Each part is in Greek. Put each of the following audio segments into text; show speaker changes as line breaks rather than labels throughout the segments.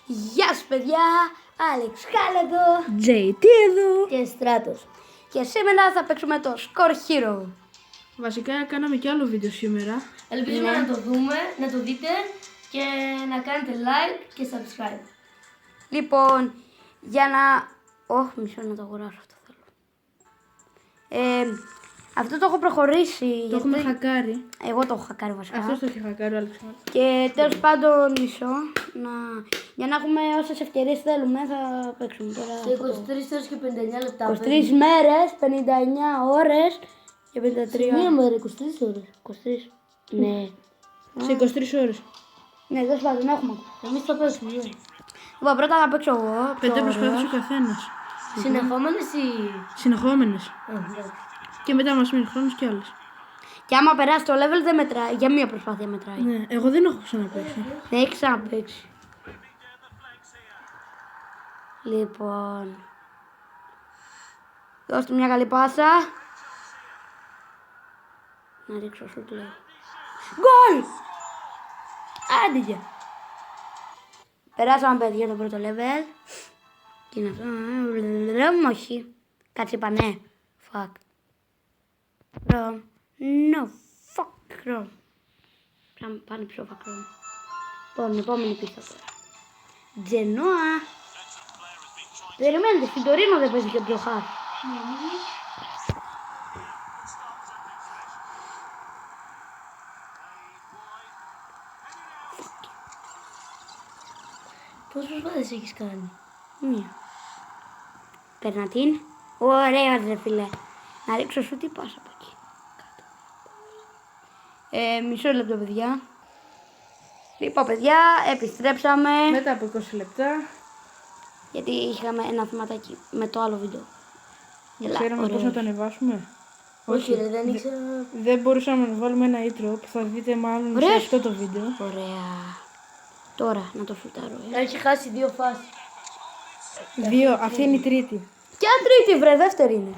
Γεια σου παιδιά, Άλεξ Χάλ εδώ
JT εδώ.
και Στράτος. Και σήμερα θα παίξουμε το Score Hero.
Βασικά κάναμε και άλλο βίντεο σήμερα.
Ελπίζουμε να το δούμε, να το δείτε και να κάνετε like και subscribe.
Λοιπόν, για να... μισό να το αγοράσω αυτό θέλω. Αυτό το έχω προχωρήσει.
Το έχουμε χακάρει.
Εγώ το έχω χακάρει βασικά.
Αυτός το έχει χακάρει ο Άλεξ.
Και τέλος πάντων μισό. Για να έχουμε όσες ευκαιρίες θέλουμε θα παίξουμε τώρα.
Σε 23 ώρες και 59 λεπτά.
23 μέρες, 59 ώρες και 53.
Μία μέρα, 23 ώρες.
23. Ναι.
Σε 23 ώρες.
Ναι, τέλος πάντων έχουμε.
Εμείς θα παίξουμε. Ναι.
Λοιπόν, πρώτα θα παίξω εγώ.
5 προσπάθειες ο καθένας.
Συνεχόμενες ή...
Συνεχόμενες.
εντάξει.
Και μετά μας μείνει χρόνος κι άλλες.
Και άμα περάσει το level δεν μετράει. Για μία προσπάθεια μετράει.
Ναι, εγώ δεν έχω ξαναπέξει.
Δεν έχει ξαναπαίξει. Λοιπόν. Δώστε μια καλή πάσα. Να ρίξω σουτ λέει. Γκολ! Άντε. Περάσαμε παιδιά το πρώτο level. Και είναι αυτό. Όχι. Κάτσε είπα ναι. Fuck. Rom. No. Fuck. Rom. Πάνε πιο fuck. Rom. Λοιπόν, επόμενη πίστα τώρα. Τζενόα. Περιμένετε, στην Τωρίνο δεν παίζει και ο Τζοχάρ.
Πόσες προσπάθειες έχεις κάνει?
Μία. Παίρνα την. Ωραία ρε φίλε. Να ρίξω σου τι πάσα από εκεί. Μισό λεπτό παιδιά. Λοιπόν παιδιά, επιστρέψαμε.
Μετά από 20 λεπτά.
Γιατί είχαμε ένα θεματάκι με το άλλο βίντεο. Έλα,
Ξέραμε πώς
ωραίος.
να το ανεβάσουμε.
Όχι ρε, δεν ήξερα...
Δεν μπορούσαμε να βάλουμε ένα intro που θα δείτε μάλλον σε
Ωραίος.
αυτό το βίντεο.
Ωραία. Τώρα να το σουτάρω.
Έχει χάσει 2 φάσεις.
2, αυτή είναι η τρίτη.
Ποια τρίτη βρε, δεύτερη είναι.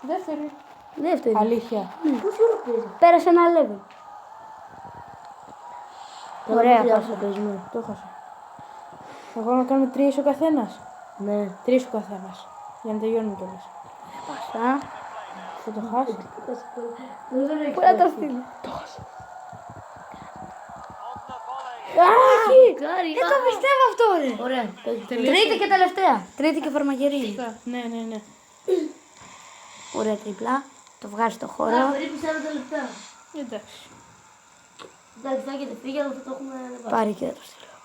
Δεύτερη.
Δεύτερη.
Αλήθεια.
Πόση ώρα παίζει?
Πέρασε ένα level. Ωραία.
Ωραία, παίζουμε.
Το έχασα. Εγώ να κάνουμε 3 ο καθένας.
Ναι.
3 ο καθένας. Για να τελειώνουμε κιόλας.
Πάσα.
Θα το χάσει.
Πού να το στείλω.
Κάρι,
Δεν το πιστεύω αυτό ρε.
ωραία, παίζει.
Τρίτη και τελευταία. Τρίτη και φαρμακερή.
Ναι, ναι, ναι.
Ωραία τριπλά. Το βγάζει στο
Α,
χώρο.
περίπου 40 λεπτά.
Εντάξει.
Εντάξει, θα έχετε φύγει, αλλά θα το έχουμε ανεβάσει.
Πάρει και δεν το στείλω.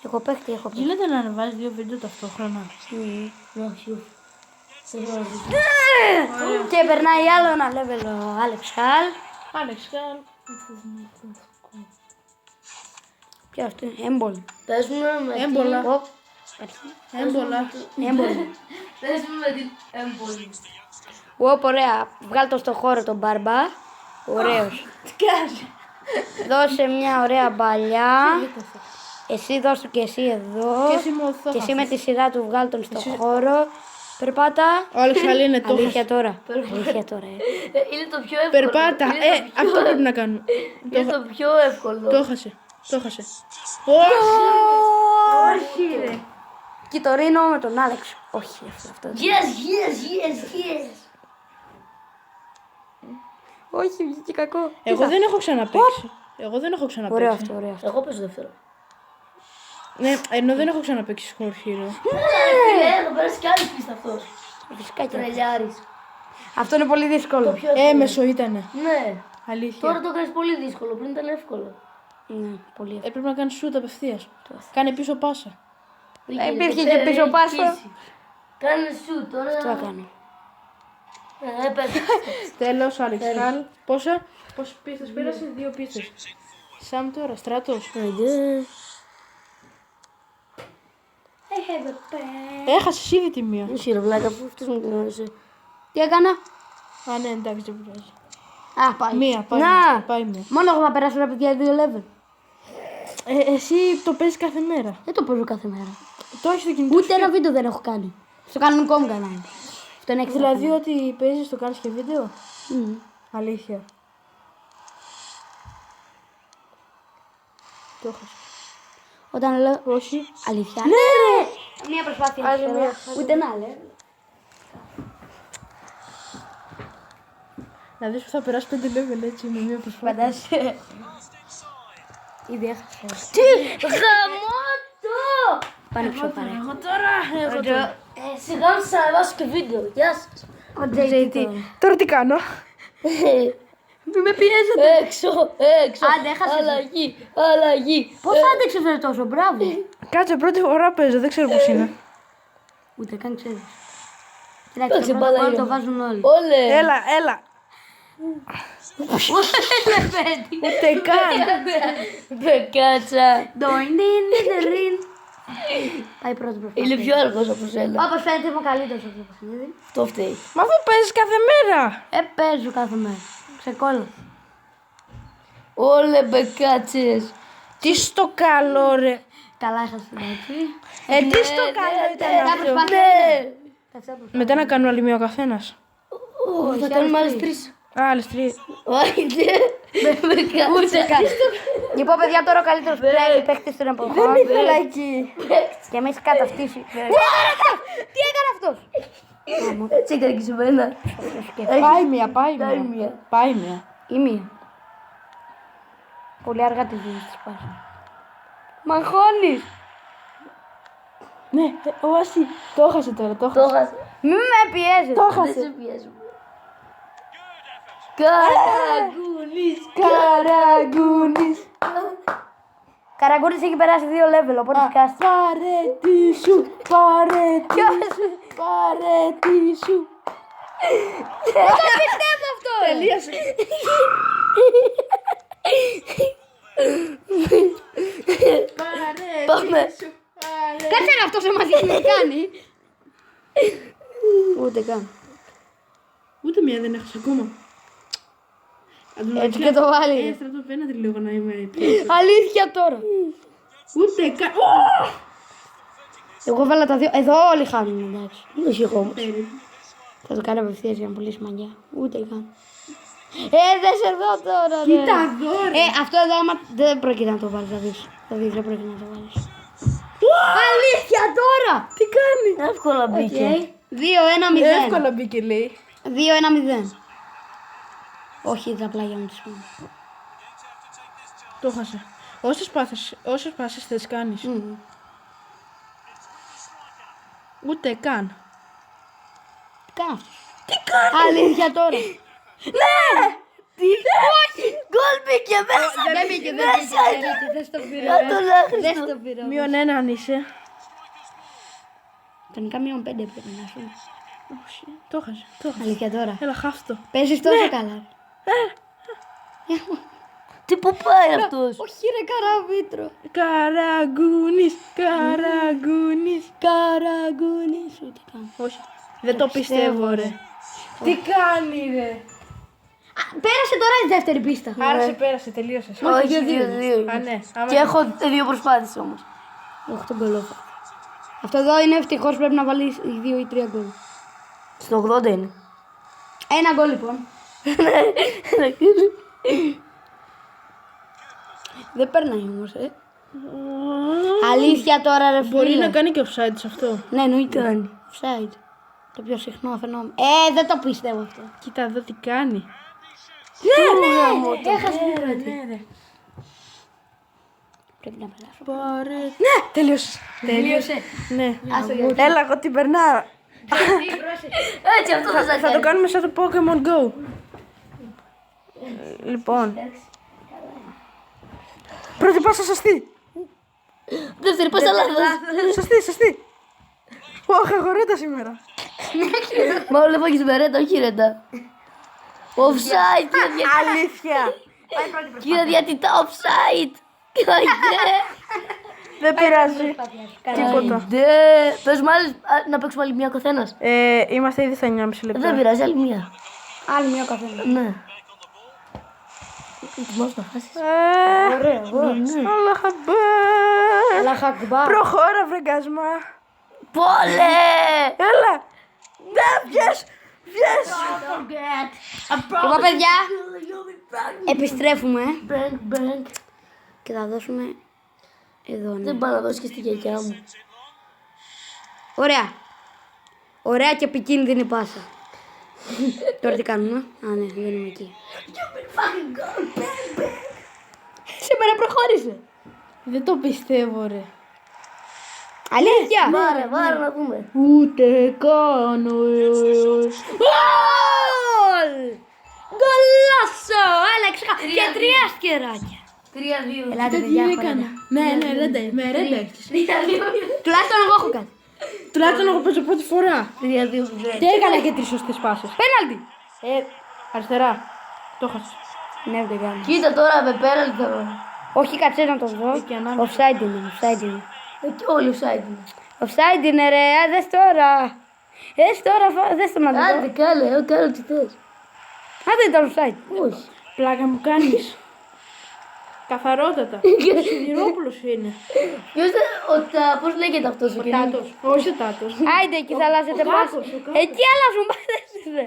Εγώ παίχτη έχω πει.
Γίνεται να ανεβάζει 2 βίντεο ταυτόχρονα.
Όχι, όχι. Δεν μπορώ να ζήσω.
Και περνάει άλλο ένα level ο Άλεξ Χάλ.
Άλεξ,
Ποιο αυτό είναι, έμπολ.
Παίζουμε με την...
έμπολα.
Οπ.
Έμπολα.
Έμπολ.
Παίζουμε με την έμπολη.
Οπ, ωραία. Βγάλ' το στο χώρο τον Μπάρμπα. Ωραίος.
Τι κάνει?
Δώσε μια ωραία μπαλιά. Εσύ δώσ' του και εσύ εδώ.
Και εσύ μου το
Και εσύ με τη σειρά του βγάλ' τον στο χώρο. Περπάτα.
Ο Άλεξ Χάλ είναι το.
Αλήθεια τώρα. Αλήθεια τώρα.
Είναι το πιο εύκολο.
Περπάτα. Αυτό πρέπει να κάνουμε.
Είναι το πιο εύκολο.
Το έχασε. Το έχασε.
Όχι ρε. Και το ρίνω με τον Άλεξ. Όχι αυτό.
Yes, yes, yes, yes.
Όχι, βγήκε κακό.
Εγώ δεν έχω ξαναπέξει. Εγώ δεν έχω
Ωραίο
ξαναπέξει.
αυτό, ωραίο αυτό.
Εγώ παίζω δεύτερο.
Ναι, ενώ δεν έχω ξαναπέξει Score Hero.
Φίλε, θα περάσει κι άλλη πίστα αυτός.
Φυσικά και.
Τρελιάρης.
Αυτό είναι πολύ δύσκολο.
Πιο εύκολο.
Έμεσο ήτανε.
Ναι.
Αλήθεια.
Τώρα το κάνεις πολύ δύσκολο, πριν ήταν εύκολο.
Ναι, πολύ εύκολο.
Έπρεπε να κάνει σούτ απευθείας. Κάνε πίσω πάσα.
Υπήρχε και πίσω πάσα.
Κάνε σου τώρα.
Τι έκανε.
Πες.
Τέλος, Άλεξ Χάλ. Πόσες πίστες πέρασε? 2 πίστες. Σαν τώρα, Στράτος. Έχασες ήδη τη μία.
Όχι ρε βλάκα, αφού αυτός μου την όρισε.
Τι έκανα.
Α, ναι, εντάξει, δεν πειράζει.
Α, πάει.
Μία, πάει.
Να.
Πάει μία.
Μόνο εγώ θα περάσω ρε παιδιά 2 level.
Εσύ το παίζεις κάθε μέρα.
Δεν το παίζω κάθε μέρα.
Το έχεις στο κινητό.
Ούτε ένα βίντεο δεν έχω κάνει. Στο κανονικό μου κανάλι. Αυτό είναι έξτρα.
Δηλαδή ότι παίζεις το κάνεις και βίντεο. Αλήθεια. Το έχασα.
Όταν λέω
Όχι.
αλήθεια.
Ναι, ρε!
Μία προσπάθεια.
Άλλη
ξέρω.
μία.
Ούτε να λέω.
Να δεις που θα περάσει 5 level έτσι με μία προσπάθεια.
Φαντάζεσαι. Ήδη έχασα.
Τι!
Γαμώτο!
Πάνε πιο παρέ.
Εγώ τώρα.
Σιγά να σας ανεβάσω και βίντεο. Γεια σας.
Ο JT.
Τώρα τι κάνω.
Μην με πιέζετε.
Έξω.
Άντε, έχασες.
Αλλαγή.
Πώς άντεξες ρε τόσο, μπράβο.
Κάτσε, πρώτη φορά παίζω, δεν ξέρω πώς είναι.
Ούτε καν ξέρεις.
Εντάξει,
Κοιτάξτε, το
μπάλα
πρώτο
είναι.
το βάζουν όλοι.
Όλε.
Έλα. Ούτε καν.
Μπεκάτσα.
Ντοιν, ντιν, ντιν, ντιν. Πάει πρώτο προσπάθεια.
Είναι πιο αργός από σένα.
Όπως φαίνεται είμαι ο καλύτερος αυτό το παιχνίδι.
Αυτό φταίει.
Μα αφού παίζεις κάθε μέρα.
Παίζω κάθε μέρα. Ξεκόλλα.
Όλε μπεκάτσες.
Τι στο καλό ρε.
Καλά έχασε εντάξει.
Τι στο καλό ήταν
Τα
αυτό.
προσπάθεια.
Ναι.
Μετά να κάνουμε άλλη μία ο καθένας.
Θα κάνουμε άλλες 3.
Άλλες 3.
Όχι,
Ούτε καν. Λοιπόν, παιδιά, τώρα ο καλύτερος παίκτης των εποχών.
ήθελα εκεί.
Και εμείς καταυτήσει. Τι έκανε αυτός.
Έτσι έκανε και σε μένα.
Πάει μία. Πάει μία.
Ή μία. Πολύ αργά τη ζωή της πάση. Μαγχώνεις.
Ναι, όχι. Το έχασε τώρα, το
Το
έχασε.
έχασα.
Μην με πιέζεις.
Το
Δεν
έχασε.
σε πιέζουμε. Καραγκούνης.
Καραγκούνης.
Καραγκούρης έχει περάσει 2 level, οπότε σκάστε.
Παρετήσου. Παρετήσου.
Δεν το πιστεύω αυτό.
Τελείωσε.
Πάμε.
Κάτσε να αυτός εμάς τι κάνει. Ούτε καν.
Ούτε μία δεν έχασα ακόμα.
Έτσι και το βάλει.
Στρατό πέναντι λίγο να είμαι πιο.
Αλήθεια τώρα.
Ούτε καν.
Εγώ βάλα τα 2. Εδώ όλοι χάνουν, εντάξει.
Όχι εγώ όμως.
Θα το κάνω απευθείας για να πουλήσει μαγιά. Ούτε καν. Δεν σε δω τώρα. ρε.
Κοίτα εδώ ρε.
Αυτό εδώ άμα δεν πρόκειται να το βάλεις, θα δεις. Θα δεις, δεν πρόκειται να το βάλεις. Αλήθεια τώρα.
Τι κάνει.
Εύκολα μπήκε.
2-1-0.
Εύκολα μπήκε λέει.
2-1-0. Όχι τα πλάγια μου τις πούμε.
Το έχασε. Όσες πάσες θες κάνεις. Ούτε καν.
Τι κάνει αυτός. Τι κάνει. Αλήθεια τώρα.
Τι. Όχι. Γκολ μπήκε μέσα.
Δεν μπήκε, δεν
Μέσα
μπήκε.
ήταν.
Δεν στο πήρε.
Να τον άχρηστο.
Δεν στο πήρε.
Μείον 1 αν είσαι.
Κανονικά μείον 5 πρέπει να σου.
Όχι. Το έχασε. Το έχασε.
Αλήθεια τώρα.
Έλα χάφτο.
Παίζεις τόσο καλά.
Τι που πάει αυτός.
Όχι ρε καραβίτρο.
Καραγκούνης. Καραγκούνης.
Καραγκούνης. Ούτε καν.
Όχι. Δεν το πιστεύω ρε. Τι κάνει ρε.
Πέρασε τώρα η δεύτερη πίστα.
Άρα σε πέρασε, τελείωσες.
Όχι, 2-2.
Α, ναι. Άμα-
Και έχω 2 προσπάθειες όμως.
Όχι τον κολόφα. Αυτό εδώ είναι ευτυχώς, πρέπει να βάλεις 2 ή 3 γκολ.
Στο 80 είναι.
Ένα γκολ λοιπόν. Δεν περνάει όμως, Αλήθεια τώρα ρε φίλε.
Μπορεί να κάνει και offside σε αυτό.
Ναι, εννοείται. Offside. Το πιο συχνό φαινόμενο. Δεν το πιστεύω αυτό.
Κοίτα εδώ τι κάνει.
Ναι, έχασε την πρώτη.
Ναι, ρε.
Πρέπει να περάσω.
Πάρε. Ναι, τελείωσες.
Τελείωσε.
Ναι.
Άστο για
Έλα, εγώ την περνάω.
Έτσι αυτό θα σας
Θα το
κάνει.
κάνουμε σαν το Pokemon Go. Λοιπόν. Πρώτη πάσα σωστή.
Δεύτερη πάσα λάθος.
Σωστή. Ωχ, έχω ρέτα σήμερα.
Μα βλέπω έχεις με ρέτα, όχι ρέτα. Offside, κύριε διατητά.
Αλήθεια.
Κύριε διατητά, offside.
Δεν πειράζει. Τίποτα.
Πες μου άλλες, να παίξουμε άλλη μία ο καθένας.
Είμαστε ήδη στα 9,5 λεπτά.
Δεν πειράζει, άλλη μία.
Άλλη μια καθένα.
Ναι. Ετοιμάσου να χάσεις.
Ωραία.
Αλλά χαμπέ.
Αλλά χακμπά.
Προχώρα, βρεγκάσμα.
Πόλε!
Έλα. Ναι, βγες.
Λοιπόν παιδιά, επιστρέφουμε
Μπρέγκ.
και θα δώσουμε Εδώ, ναι.
Δεν πάω να δώσει και στη γιαγιά μου.
Ωραία. Ωραία και επικίνδυνη πάσα. Τώρα τι κάνουμε? Α, ναι, δεν είμαι εκεί. Σήμερα προχώρησε.
Δεν το πιστεύω, ρε.
Αλήθεια.
Βάρε να δούμε.
Ούτε καν.
Γκολ! Γκολάσο! Άλεξ, και 3 σκεράκια.
3-2.
Ελάτε,
Τι
παιδιά,
έκανα. Ναι, ρέντα, με ρέντα έχεις.
3-2.
τουλάχιστον εγώ έχω κάτι.
Τουλάχιστον εγώ παίζω πρώτη φορά.
3-2.
Και έκανα και 3 σωστές πάσες.
Πέναλτι.
Αριστερά. Το έχασες.
Ναι, δεν κάνω.
Κοίτα τώρα με πέραλτι θα δω.
Όχι, κάτσε να το δω.
Εκεί ανάμεσα.
Offside είναι, offside είναι.
Εκεί όλοι offside είναι.
Offside είναι ρε, δες τώρα. Δες τώρα, δες το να το
Άντε
δω.
κάλε, εγώ κάνω τι θες.
Α, δεν ήταν offside.
Όχι.
Πλάκα μου κάνεις. Καθαρότατα. Ο Σιδηρόπουλος είναι.
Πώς λέγεται αυτός ο
Ο
καινούργιος.
Τάτος. Όχι ο Τάτος.
Άιντε, εκεί θα αλλάζετε
ο
πάση.
Κάκος, ο Κάκος.
Εκεί αλλάζουν πάσες, ρε.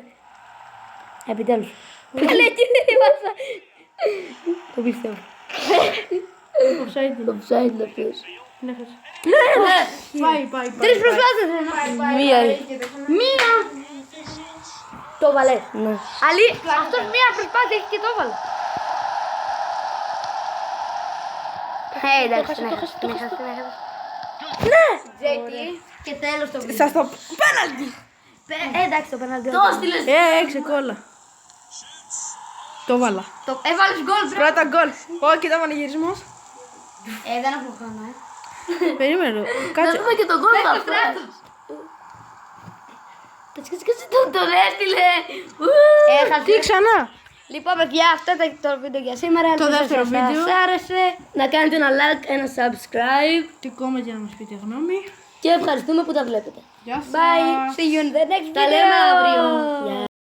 Επιτέλους. Πάλι εκεί δεν είπασα. Το πιστεύω.
Offside είναι.
Offside είναι αυτός.
Ναι, χάσε. Πάει.
Τρεις προσπάθειες, ρε.
Μία.
Μία. Το βάλε.
Ναι.
Αλή, αυτός μία προσπάθεια έχει και το βάλε. Εντάξει, την έχασε, την έχασε. Ναι! JT. Και τέλος το βίντεο.
Σας το πέναλτι.
Εντάξει, το πέναλτι.
Το στείλες.
Έξε κόλλα. Το βάλα.
Έβαλες γκολ, μπρο.
Πρώτα γκολ. Ω, κοίτα πανηγυρισμός.
Δεν έχω χρόνο,
Περίμενε.
Να
Κάτσε.
δούμε και τον γκολ του αυτό. Κάτσε, τον έστειλε.
Έχασε.
Τι ξανά.
Λοιπόν, παιδιά, αυτό ήταν το βίντεο για σήμερα.
Το
Ελπίζω
δεύτερο
σας
βίντεο.
άρεσε.
Να κάνετε ένα like, ένα subscribe
Τι κόμμα για να μας πείτε γνώμη.
και ευχαριστούμε που τα βλέπετε.
Γεια σας.
Bye. See you in the next video.
Τα λέμε αύριο. Γεια.